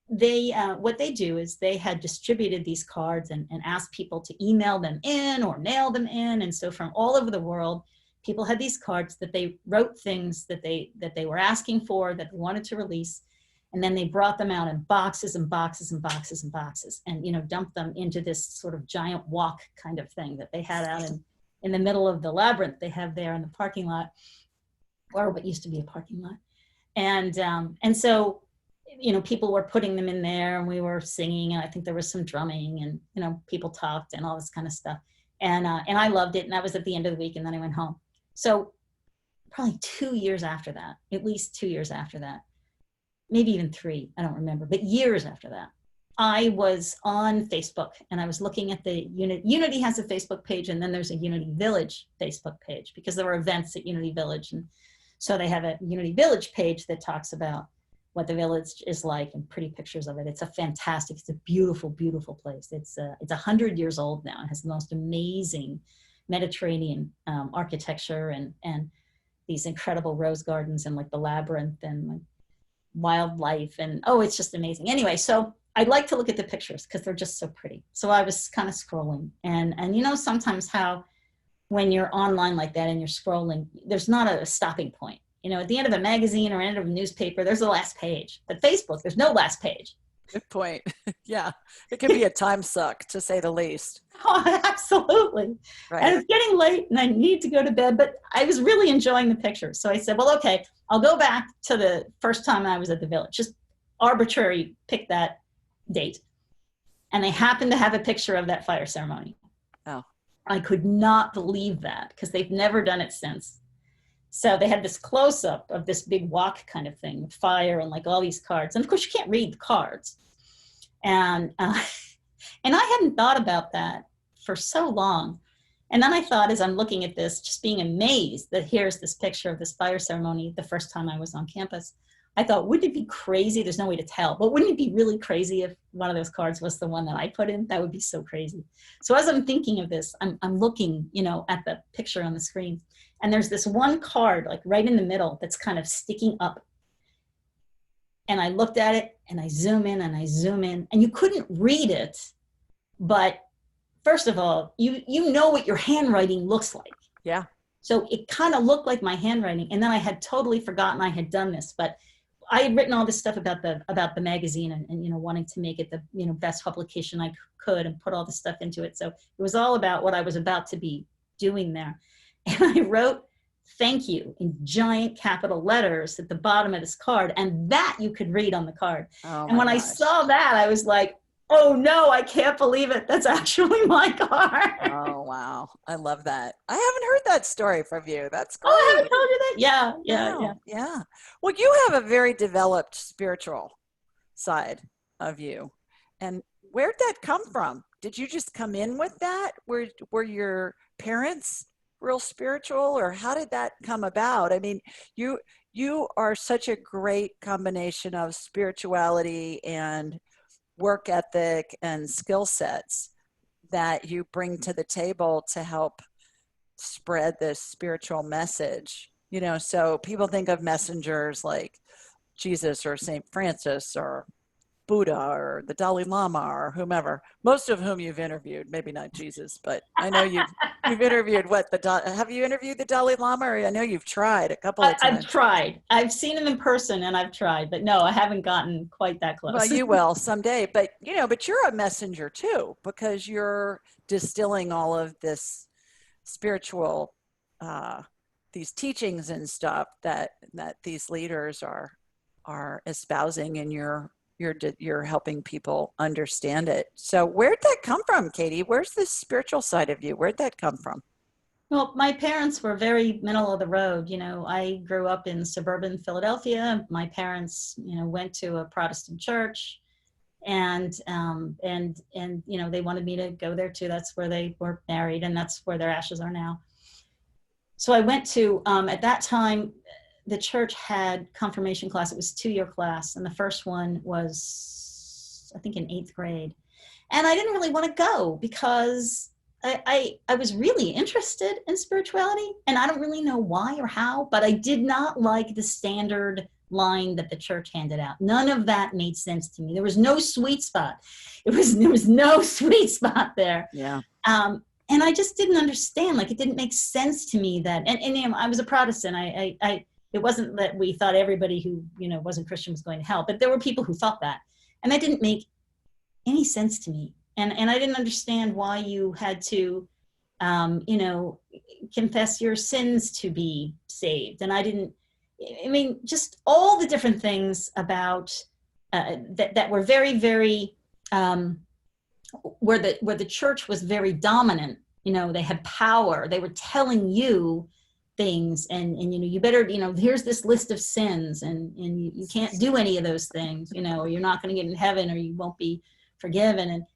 they, what they do is they had distributed these cards and asked people to email them in or mail them in. And so from all over the world, people had these cards that they wrote things that they were asking for, that they wanted to release. And then they brought them out in boxes and boxes and boxes and boxes and, dumped them into this sort of giant walk kind of thing that they had out in the middle of the labyrinth they have there in the parking lot, or what used to be a parking lot. And so, people were putting them in there, and we were singing, and I think there was some drumming, and, people talked and all this kind of stuff. And I loved it. And that was at the end of the week. And then I went home. So probably 2 years after that, at least 2 years after that, maybe even 3, I don't remember, but years after that, I was on Facebook, and I was looking at the Unity has a Facebook page, and then there's a Unity Village Facebook page, because there were events at Unity Village. And so they have a Unity Village page that talks about what the village is like and pretty pictures of it. It's a beautiful, beautiful place. It's 100 years old now. It has the most amazing Mediterranean architecture and these incredible rose gardens and like the labyrinth and like wildlife, and it's just amazing. Anyway, so I'd like to look at the pictures because they're just so pretty. So I was kind of scrolling, and sometimes how when you're online like that and you're scrolling, there's not a stopping point. At the end of a magazine or end of a newspaper, there's a last page. But Facebook, there's no last page. Good point. Yeah. It can be a time suck, to say the least. Oh, absolutely. Right. And it's getting late and I need to go to bed, but I was really enjoying the pictures. So I said, well, okay, I'll go back to the first time I was at the village. Just arbitrary pick that date. And they happened to have a picture of that fire ceremony. Oh. I could not believe that because they've never done it since. So they had this close-up of this big wok kind of thing with fire and like all these cards. And of course you can't read the cards. And I hadn't thought about that for so long. And then I thought, as I'm looking at this, just being amazed that here's this picture of this fire ceremony the first time I was on campus, I thought, wouldn't it be crazy? There's no way to tell, but wouldn't it be really crazy if one of those cards was the one that I put in? That would be so crazy. So as I'm thinking of this, I'm looking, at the picture on the screen, and there's this one card like right in the middle that's kind of sticking up. And I looked at it and I zoom in and I zoom in, and you couldn't read it, but first of all, you know what your handwriting looks like. Yeah. So it kind of looked like my handwriting, and then I had totally forgotten I had done this, but I had written all this stuff about the magazine and wanting to make it the best publication I could and put all this stuff into it. So it was all about what I was about to be doing there. And I wrote "thank you" in giant capital letters at the bottom of this card, and that you could read on the card. Oh, and when I saw that, I was like, oh no, I can't believe it. That's actually my card. Oh, wow. I love that. I haven't heard that story from you. That's great. Oh, I haven't told you that? Yeah. Well, you have a very developed spiritual side of you. And where'd that come from? Did you just come in with that? Were your parents real spiritual, or how did that come about? I mean, you are such a great combination of spirituality and work ethic and skill sets that you bring to the table to help spread this spiritual message. So people think of messengers like Jesus or St. Francis or Buddha or the Dalai Lama or whomever, most of whom you've interviewed, maybe not Jesus, but I know you've interviewed have you interviewed the Dalai Lama? Or I know you've tried a couple of times. I've tried. I've seen him in person and I've tried, but no, I haven't gotten quite that close. Well, you will someday, but you're a messenger too, because you're distilling all of this spiritual, these teachings and stuff that these leaders are espousing, and you're helping people understand it. So where'd that come from, Katy? Where's this spiritual side of you? Where'd that come from? Well, my parents were very middle of the road. I grew up in suburban Philadelphia. My parents, went to a Protestant church, and they wanted me to go there too. That's where they were married, and that's where their ashes are now. So I went to, at that time, the church had confirmation class. It was a 2-year class. And the first one was, I think, in 8th grade. And I didn't really want to go because I was really interested in spirituality. And I don't really know why or how, but I did not like the standard line that the church handed out. None of that made sense to me. There was no sweet spot. There was no sweet spot there. Yeah. And I just didn't understand. Like, it didn't make sense to me that, and I was a Protestant. It wasn't that we thought everybody who, wasn't Christian was going to hell, but there were people who thought that. And that didn't make any sense to me. And I didn't understand why you had to, confess your sins to be saved. And just all the different things about that were very, very, where the church was very dominant. They had power. They were telling you things, and you better, here's this list of sins, and you can't do any of those things, or you're not going to get in heaven, or you won't be forgiven.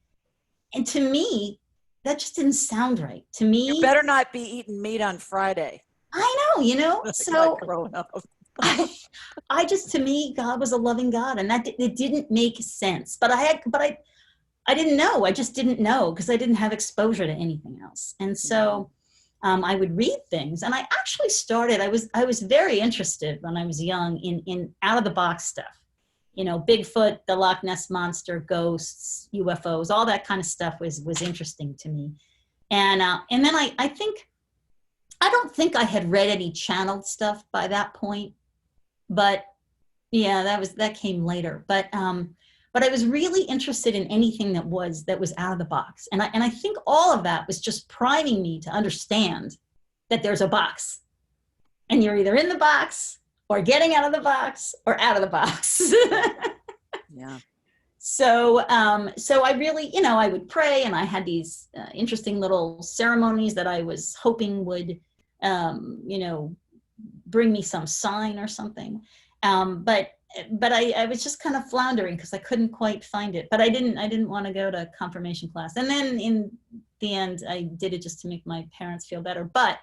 And to me, that just didn't sound right. To me, you better not be eating meat on Friday. I know, so growing up. I just, to me, God was a loving God, and that it didn't make sense. But I didn't know. I just didn't know because I didn't have exposure to anything else. And so I would read things, and I actually started, I was very interested when I was young in out of the box stuff, Bigfoot, the Loch Ness Monster, ghosts, UFOs, all that kind of stuff was interesting to me. And then I don't think I had read any channeled stuff by that point, but yeah, that came later. But I was really interested in anything that was out of the box. And I think all of that was just priming me to understand that there's a box, and you're either in the box or getting out of the box or out of the box. Yeah. So I really, I would pray, and I had these interesting little ceremonies that I was hoping would, bring me some sign or something. But I was just kind of floundering because I couldn't quite find it. But I didn't want to go to confirmation class. And then in the end, I did it just to make my parents feel better. But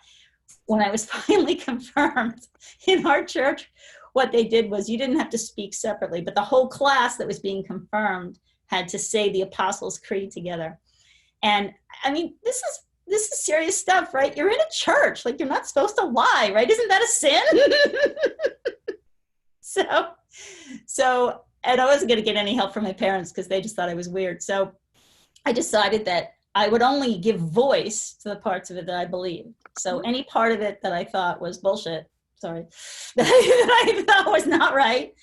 when I was finally confirmed in our church, what they did was you didn't have to speak separately, but the whole class that was being confirmed had to say the Apostles' Creed together. And I mean, this is serious stuff, right? You're in a church, like you're not supposed to lie, right? Isn't that a sin? So, and I wasn't going to get any help from my parents because they just thought I was weird. So I decided that I would only give voice to the parts of it that I believed. So any part of it that I thought was bullshit, sorry, that I thought was not right,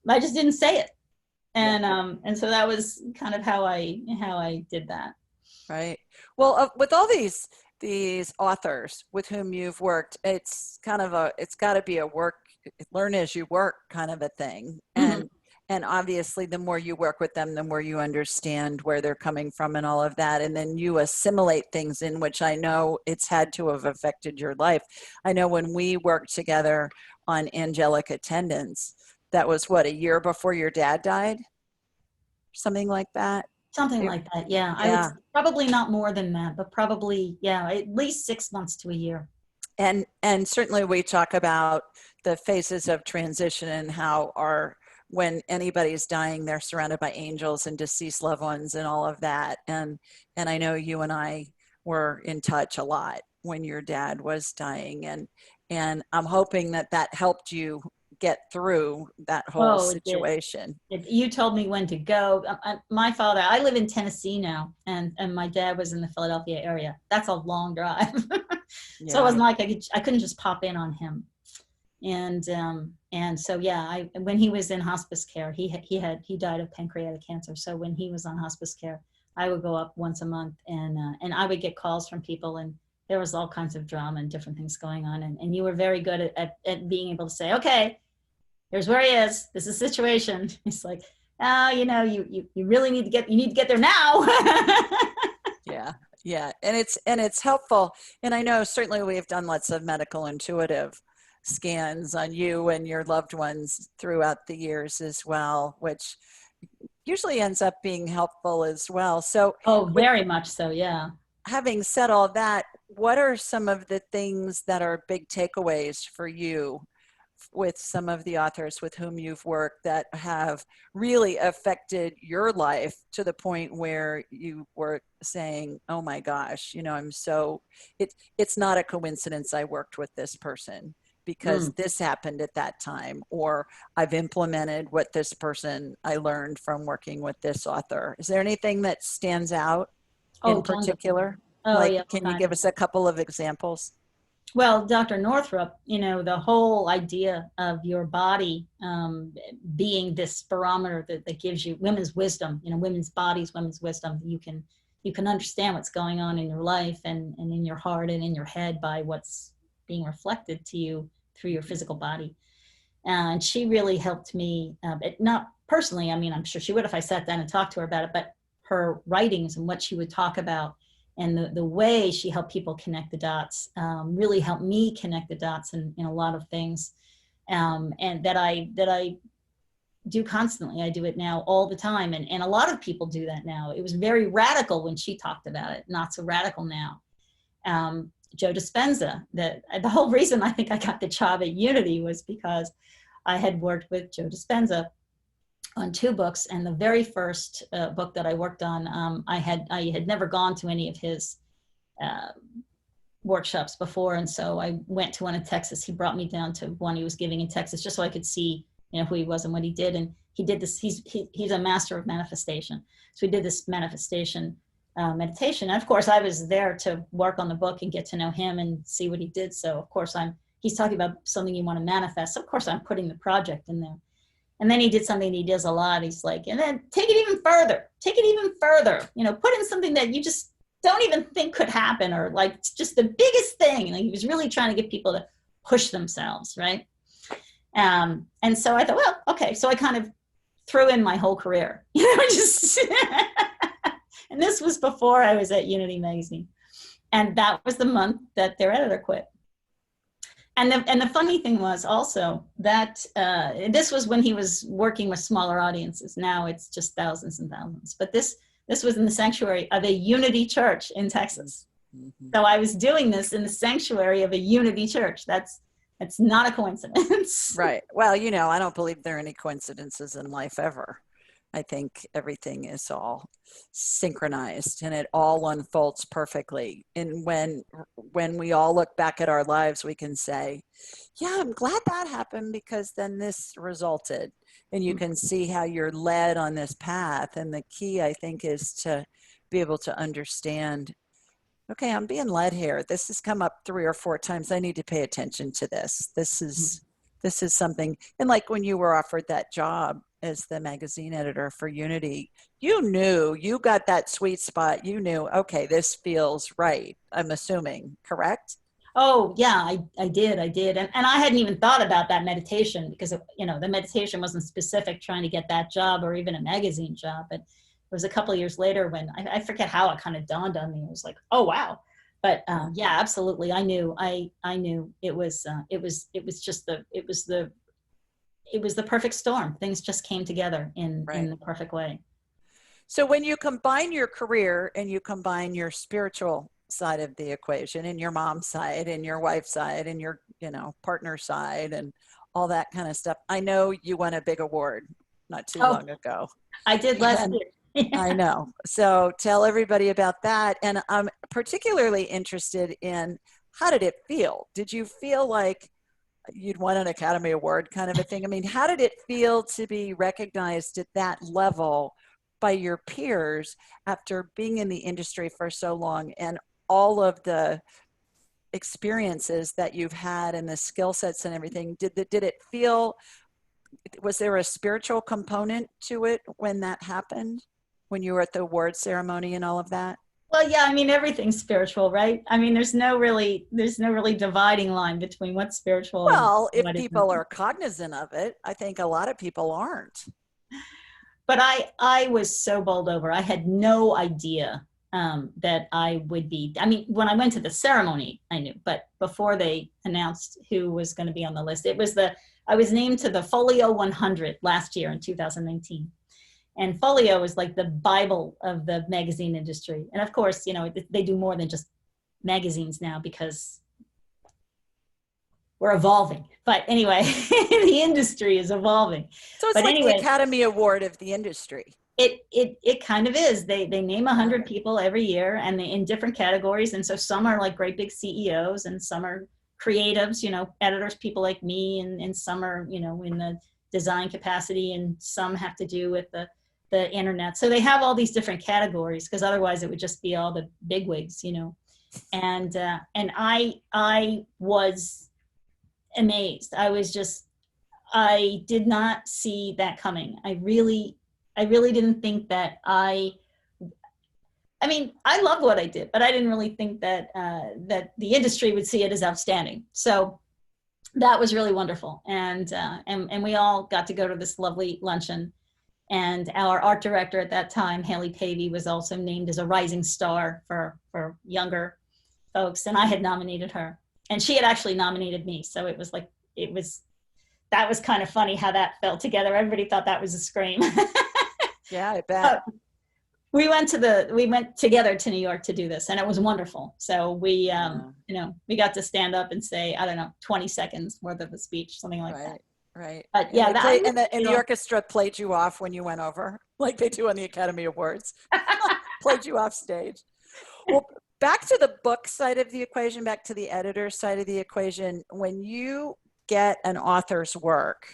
I just didn't say it. And so that was kind of how I did that. Right. Well, with all these authors with whom you've worked, it's got to be a learn as you work kind of a thing. And obviously the more you work with them, the more you understand where they're coming from and all of that. And then you assimilate things in, which I know it's had to have affected your life. I know when we worked together on angelic attendance, that was what, a year before your dad died? Something like that? Something like that, yeah. I would probably not more than that, but probably, yeah, at least 6 months to a year. And certainly we talk about the phases of transition and how when anybody's dying, they're surrounded by angels and deceased loved ones and all of that. And I know you and I were in touch a lot when your dad was dying. And I'm hoping that helped you get through that whole situation. You told me when to go. My father, I live in Tennessee now, and my dad was in the Philadelphia area. That's a long drive. Yeah. So it wasn't like I couldn't just pop in on him. And so, yeah, when he was in hospice care, he died of pancreatic cancer. So when he was on hospice care, I would go up once a month, and I would get calls from people, and there was all kinds of drama and different things going on. And you were very good at being able to say, okay, here's where he is. This is the situation. He's like, oh, you really need to get there now. Yeah. And it's helpful. And I know certainly we've done lots of medical intuitive scans on you and your loved ones throughout the years as well, which usually ends up being helpful as well. So, very much so. Yeah. Having said all that, what are some of the things that are big takeaways for you with some of the authors with whom you've worked that have really affected your life to the point where you were saying, oh my gosh, it's not a coincidence I worked with this person because this happened at that time, or I've implemented what this person I learned from working with this author. Is there anything that stands out in particular? Can you give us a couple of examples? Well, Dr. Northrup, the whole idea of your body being this barometer that gives you women's wisdom, women's bodies, women's wisdom. You can understand what's going on in your life and in your heart and in your head by what's being reflected to you through your physical body. And she really helped me, not personally, I'm sure she would if I sat down and talked to her about it, but her writings and what she would talk about and the way she helped people connect the dots really helped me connect the dots in a lot of things, and that I do constantly. I do it now all the time, and a lot of people do that now. It was very radical when she talked about it, not so radical now. Joe Dispenza, the whole reason I think I got the job at Unity was because I had worked with Joe Dispenza on 2 books, and the very first book that I worked on, I had never gone to any of his workshops before, and so I went to one in Texas. He brought me down to one he was giving in Texas just so I could see who he was and what he did. And he did this. He's a master of manifestation, so he did this manifestation meditation. And of course, I was there to work on the book and get to know him and see what he did. So of course, he's talking about something you want to manifest. So of course, I'm putting the project in there. And then he did something he does a lot. He's like, and then take it even further, put in something that you just don't even think could happen, or like it's just the biggest thing. Like he was really trying to get people to push themselves, right? And so I thought, well, okay. So I kind of threw in my whole career, you know, just, and this was before I was at Unity Magazine. And that was the month that their editor quit. And the funny thing was also that this was when he was working with smaller audiences. Now it's just thousands and thousands. But this was in the sanctuary of a Unity church in Texas. Mm-hmm. So I was doing this in the sanctuary of a Unity church. That's not a coincidence. Right. Well, you know, I don't believe there are any coincidences in life ever. I think everything is all synchronized and it all unfolds perfectly. And when we all look back at our lives, we can say, yeah, I'm glad that happened because then this resulted. And you can see how you're led on this path. And the key, I think, is to be able to understand, okay, I'm being led here. This has come up 3 or 4 times. I need to pay attention to this. This is something. And like when you were offered that job as the magazine editor for Unity, you knew, you got that sweet spot. You knew, okay, this feels right. I'm assuming, correct? Oh yeah, I did. And I hadn't even thought about that meditation because, you know, the meditation wasn't specific trying to get that job or even a magazine job. But it was a couple of years later when I forget how it kind of dawned on me. It was like, oh, wow. But yeah, absolutely. I knew it was the perfect storm. Things just came together in the perfect way. So when you combine your career and you combine your spiritual side of the equation and your mom's side and your wife's side and your, you know, partner side and all that kind of stuff, I know you won a big award not too long ago. I did last year. I know. So tell everybody about that. And I'm particularly interested in, how did it feel? Did you feel like you'd won an Academy Award kind of a thing? I mean, how did it feel to be recognized at that level by your peers after being in the industry for so long and all of the experiences that you've had and the skill sets and everything? Did it feel, was there a spiritual component to it when that happened, when you were at the award ceremony and all of that? Well, yeah, I mean, everything's spiritual, right? I mean, there's no really dividing line between what's spiritual. Well, if people are cognizant of it, I think a lot of people aren't. But I was so bowled over. I had no idea that I would be, I mean, when I went to the ceremony, I knew, but before they announced who was going to be on the list, I was named to the Folio 100 last year in 2019. And Folio is like the Bible of the magazine industry. And of course, you know, they do more than just magazines now because we're evolving. But anyway, the industry is evolving. So it's like the Academy Award of the industry. It kind of is. They name 100 people every year and in different categories. And so some are like great big CEOs and some are creatives, you know, editors, people like me, and some are, you know, in the design capacity, and some have to do with the internet. So they have all these different categories because otherwise it would just be all the bigwigs, you know. And I was amazed. I did not see that coming. I really didn't think that I mean, I love what I did, but I didn't really think that that the industry would see it as outstanding. So that was really wonderful. And we all got to go to this lovely luncheon. And our art director at that time, Haley Pavey, was also named as a rising star for younger folks. And I had nominated her. And she had actually nominated me. So it was like, that was kind of funny how that fell together. Everybody thought that was a scream. Yeah, I bet. We went together to New York to do this, and it was wonderful. So we, you know, we got to stand up and say, I don't know, 20 seconds worth of a speech, something like that. Right. But yeah, and the orchestra played you off when you went over, like they do on the Academy Awards. Played you off stage. Well, back to the book side of the equation, back to the editor side of the equation. When you get an author's work,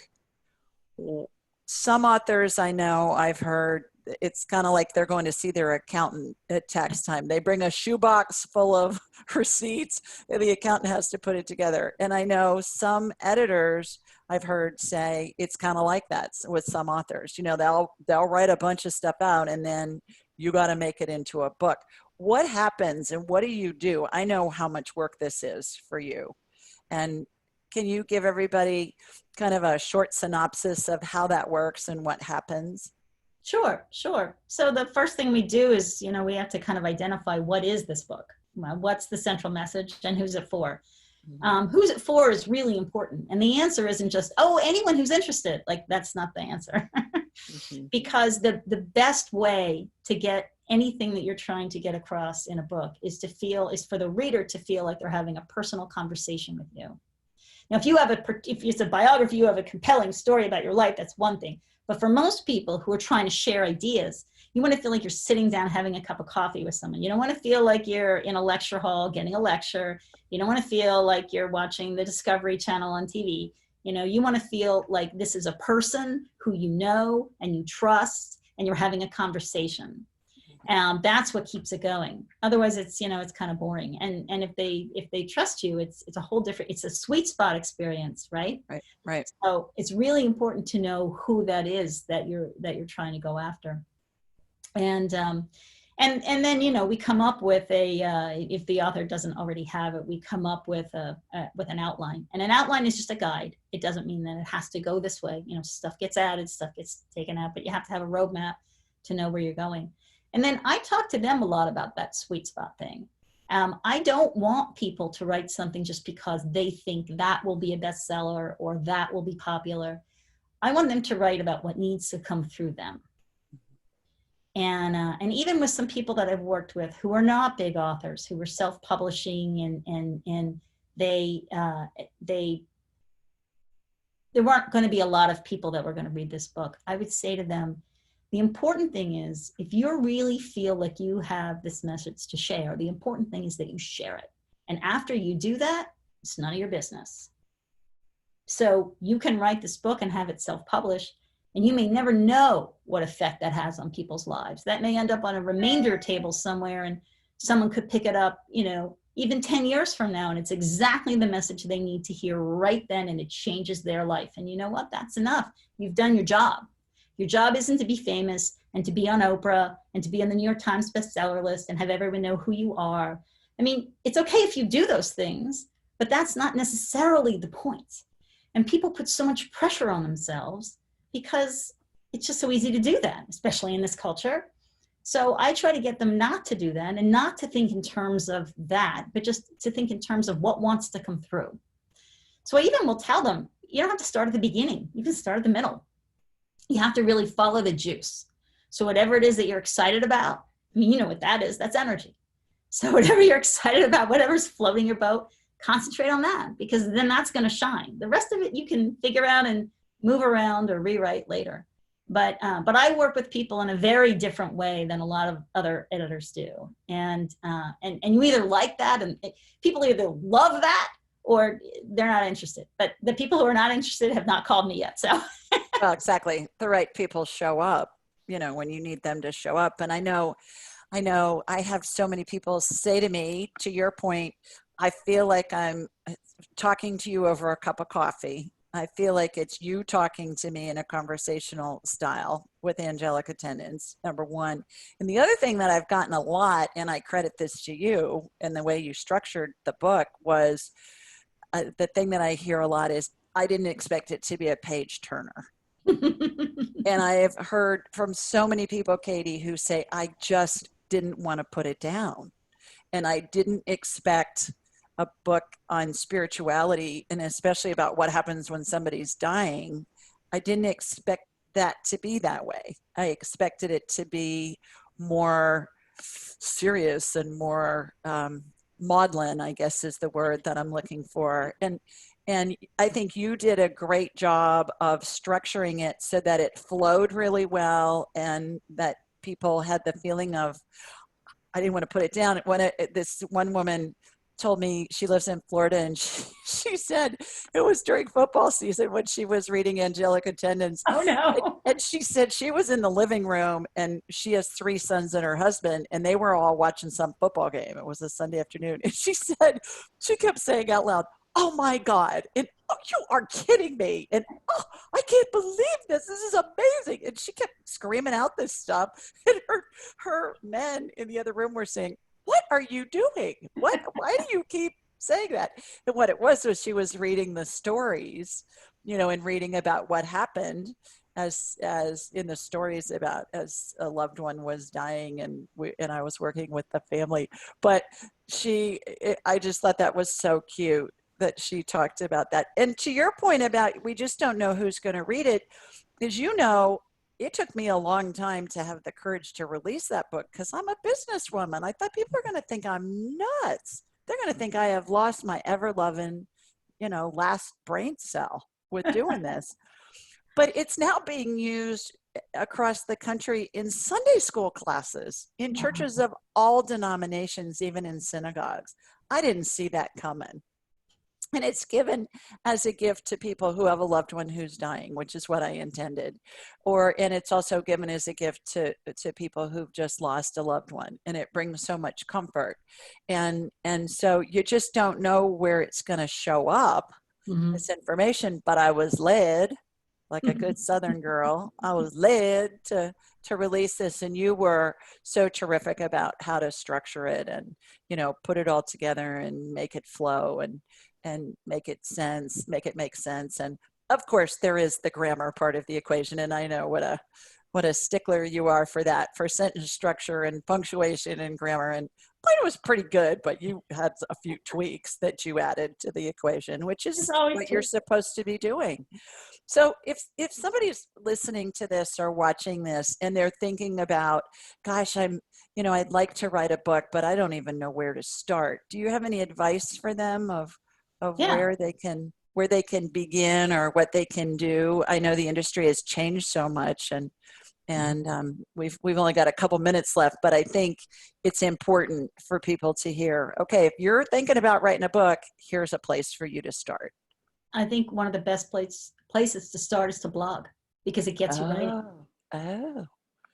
some authors I know, I've heard, it's kind of like they're going to see their accountant at tax time. They bring a shoebox full of receipts and the accountant has to put it together. And I know some editors I've heard say it's kind of like that with some authors. You know, they'll write a bunch of stuff out and then you got to make it into a book. What happens and what do you do? I know how much work this is for you. And can you give everybody kind of a short synopsis of how that works and what happens? Sure, sure. So the first thing we do is, we have to kind of identify what is this book? Well, what's the central message and who's it for? Who's it for is really important. And the answer isn't just, oh, anyone who's interested. Like, that's not the answer. Because the best way to get anything that you're trying to get across in a book is for the reader to feel like they're having a personal conversation with you. Now, if it's a biography, you have a compelling story about your life, that's one thing. But for most people who are trying to share ideas, you want to feel like you're sitting down having a cup of coffee with someone. You don't want to feel like you're in a lecture hall getting a lecture. You don't want to feel like you're watching the Discovery Channel on TV. You want to feel like this is a person who you know and you trust, and you're having a conversation. That's what keeps it going. Otherwise, it's kind of boring. And if they trust you, it's a whole different. It's a sweet spot experience, right? Right. So it's really important to know who that is that you're trying to go after. And then we come up with if the author doesn't already have it, we come up with an outline. And an outline is just a guide. It doesn't mean that it has to go this way. Stuff gets added, stuff gets taken out, but you have to have a roadmap to know where you're going. And then I talk to them a lot about that sweet spot thing. I don't want people to write something just because they think that will be a bestseller or that will be popular. I want them to write about what needs to come through them. And even with some people that I've worked with who are not big authors, who are self-publishing, and there weren't going to be a lot of people that were going to read this book, I would say to them, the important thing is, if you really feel like you have this message to share, the important thing is that you share it. And after you do that, it's none of your business. So you can write this book and have it self-published, and you may never know what effect that has on people's lives. That may end up on a remainder table somewhere, and someone could pick it up, even 10 years from now, and it's exactly the message they need to hear right then, and it changes their life. And you know what? That's enough. You've done your job. Your job isn't to be famous and to be on Oprah and to be on the New York Times bestseller list and have everyone know who you are. I mean, it's okay if you do those things, but that's not necessarily the point. And people put so much pressure on themselves because it's just so easy to do that, especially in this culture. So I try to get them not to do that and not to think in terms of that, but just to think in terms of what wants to come through. So I even will tell them, you don't have to start at the beginning. You can start at the middle. You have to really follow the juice. So whatever it is that you're excited about, you know what that is, that's energy. So whatever you're excited about, whatever's floating your boat, concentrate on that, because then that's going to shine. The rest of it you can figure out and move around or rewrite later. But I work with people in a very different way than a lot of other editors do. And you either like that, and people either love that or they're not interested. But the people who are not interested have not called me yet. So. Well, exactly. The right people show up, when you need them to show up. And I know I have so many people say to me, to your point, I feel like I'm talking to you over a cup of coffee. I feel like it's you talking to me in a conversational style with angelic attendants, number one. And the other thing that I've gotten a lot, and I credit this to you and the way you structured the book, was the thing that I hear a lot is, I didn't expect it to be a page turner. And I have heard from so many people, Katy, who say, I just didn't want to put it down. And I didn't expect a book on spirituality, and especially about what happens when somebody's dying. I didn't expect that to be that way. I expected it to be more serious and more maudlin, I guess is the word that I'm looking for. And I think you did a great job of structuring it so that it flowed really well, and that people had the feeling of, I didn't want to put it down. This one woman told me, she lives in Florida, and she said it was during football season when she was reading Angelic Attendants. Oh no. And she said she was in the living room, and she has 3 sons and her husband, and they were all watching some football game. It was a Sunday afternoon. And she said, she kept saying out loud, oh my God, and oh, you are kidding me, and oh, I can't believe this is amazing. And she kept screaming out this stuff, and her men in the other room were saying, what are you doing? Why do you keep saying that? And what it was she was reading the stories in reading about what happened as in the stories about as a loved one was dying and I was working with the family. But I just thought that was so cute that she talked about that. And to your point about we just don't know who's going to read it, because it took me a long time to have the courage to release that book because I'm a businesswoman. I thought people are going to think I'm nuts. They're going to think I have lost my ever loving, last brain cell with doing this. But it's now being used across the country in Sunday school classes, in churches of all denominations, even in synagogues. I didn't see that coming. And it's given as a gift to people who have a loved one who's dying, which is what I intended. And it's also given as a gift to people who've just lost a loved one. And it brings so much comfort. And so you just don't know where it's going to show up, this information. But I was led, like a good Southern girl, I was led to release this. And you were so terrific about how to structure it and, put it all together and make it flow and make it make sense. And of course there is the grammar part of the equation. And I know what a stickler you are for that, for sentence structure and punctuation and grammar. And mine was pretty good, but you had a few tweaks that you added to the equation, which is what you're supposed to be doing. So if somebody's listening to this or watching this and they're thinking about, gosh, I'd like to write a book, but I don't even know where to start. Do you have any advice for them of where they can begin or what they can do? I know the industry has changed so much, and we've only got a couple minutes left, but I think it's important for people to hear, okay, if you're thinking about writing a book, here's a place for you to start. I think one of the best places to start is to blog, because it gets you writing. Oh.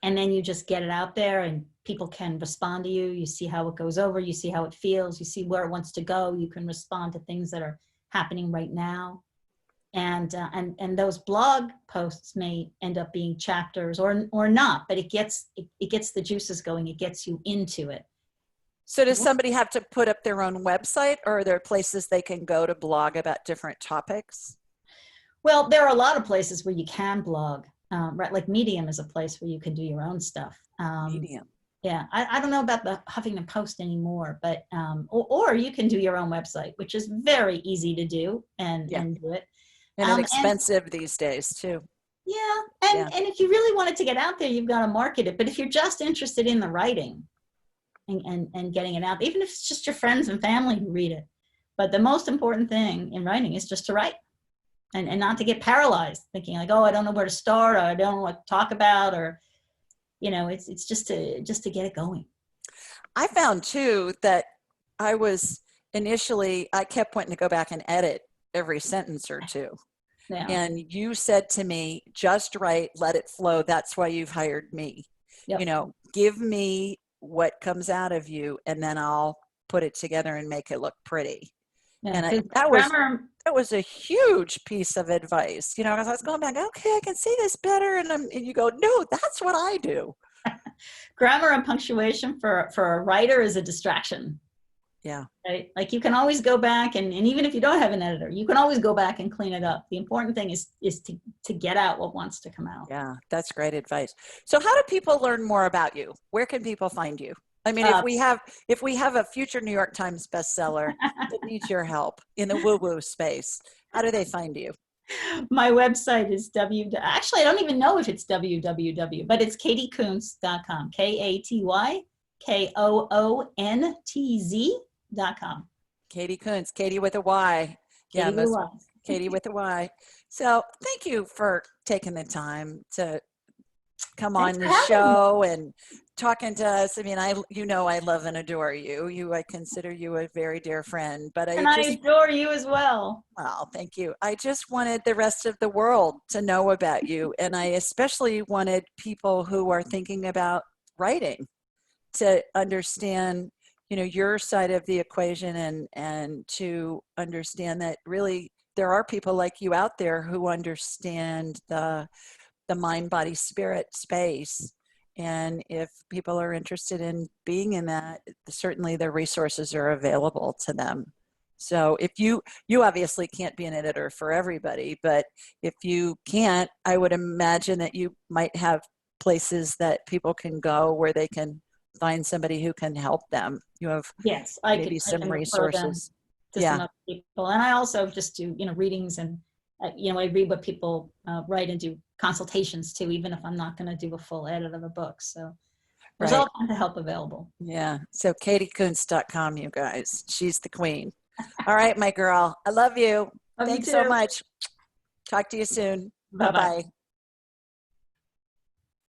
And then you just get it out there and people can respond to you. You see how it goes over, you see how it feels, you see where it wants to go. You can respond to things that are happening right now. And those blog posts may end up being chapters or not, but it gets the juices going. It gets you into it. So does somebody have to put up their own website, or are there places they can go to blog about different topics? Well, there are a lot of places where you can blog. Right, like Medium is a place where you can do your own stuff. Medium. Yeah, I don't know about the Huffington Post anymore, but or you can do your own website, which is very easy to do and do it. And inexpensive these days too. Yeah, and if you really wanted to get out there, you've got to market it. But if you're just interested in the writing and getting it out, even if it's just your friends and family who read it, but the most important thing in writing is just to write. And not to get paralyzed thinking like, oh, I don't know where to start, or I don't know what to talk about, or, it's just to get it going. I found too that I kept wanting to go back and edit every sentence or two. Yeah. And you said to me, just write, let it flow. That's why you've hired me. Yep. Give me what comes out of you and then I'll put it together and make it look pretty. Yeah, and that was a huge piece of advice, because I was going back, okay, I can see this better. And you go, no, that's what I do. Grammar and punctuation for a writer is a distraction. Yeah. Right? Like you can always go back and even if you don't have an editor, you can always go back and clean it up. The important thing is to get out what wants to come out. Yeah, that's great advice. So how do people learn more about you? Where can people find you? I mean, if we have a future New York Times bestseller that needs your help in the woo-woo space, how do they find you? My website is actually, I don't even know if it's www, but it's katykoontz.com. KATYKOONTZ.com. Katy Koontz, Katy with a Y. Katy with a Y. Katy with a Y. So thank you for taking the time to come on the show and talking to us. I mean, I love and adore you. I consider you a very dear friend, but I adore you as well. Well, thank you. I just wanted the rest of the world to know about you. And I especially wanted people who are thinking about writing to understand, your side of the equation and to understand that really there are people like you out there who understand the mind, body, spirit space. And if people are interested in being in that, certainly the resources are available to them. So if you obviously can't be an editor for everybody, but if you can't, I would imagine that you might have places that people can go where they can find somebody who can help them. You have Yes, maybe I some can refer them resources. to some Yeah, other people. And I also just do, readings and, I read what people write and do consultations too, even if I'm not going to do a full edit of a book. So there's right. all kinds of help available. Yeah. So katykoontz.com, you guys. She's the queen. All right, my girl. I love you. Love you Thanks so too. much. Talk to you soon. Bye-bye. Bye-bye.